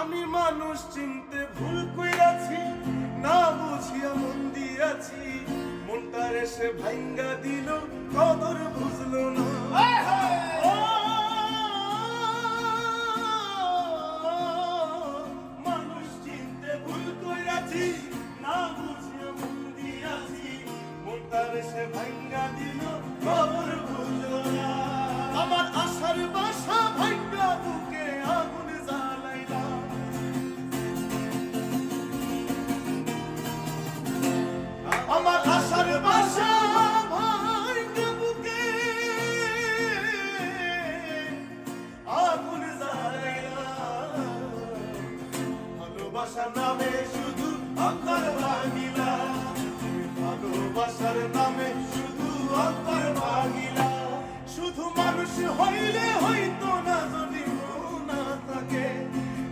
আমি মানুষ চিনতে ভুল কইরাছি, না বুঝিয়া মন দিয়াছি, মনটার এসে ভাঙ্গা দিল, কদর বুঝলো না। ও মানুষ চিনতে ভুল কইরাছি, না বুঝিয়া মন দিয়াছি, মনটার এসে ভাঙ্গা দিল, কদর বুঝলো না। আমার আশার বাসা ভাঙ্গা বুকে আগুন জ্বালাইলা, আমার আশার বাসা ভাঙ্গা বুকে আগুন জ্বালাইলা। ভালোবাসা নামে শুধু অন্তর ভাঙিলা, ভালোবাসার নামে শুধু অন্তর ভাঙিলা। শুধু মানুষ হইলে হইতো না যদি না থাকে,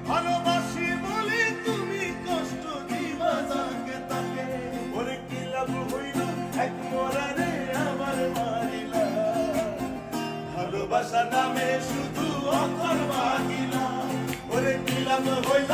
ভালোবাসি বলে তুমি কষ্ট দিবা যাকে তাকে। ওরে কি লাভ হইল এক মরারে আমার মারিলা, ভালোবাসা নামে শুধু অন্তর ভাঙিলা। ওরে কি লাভ হইল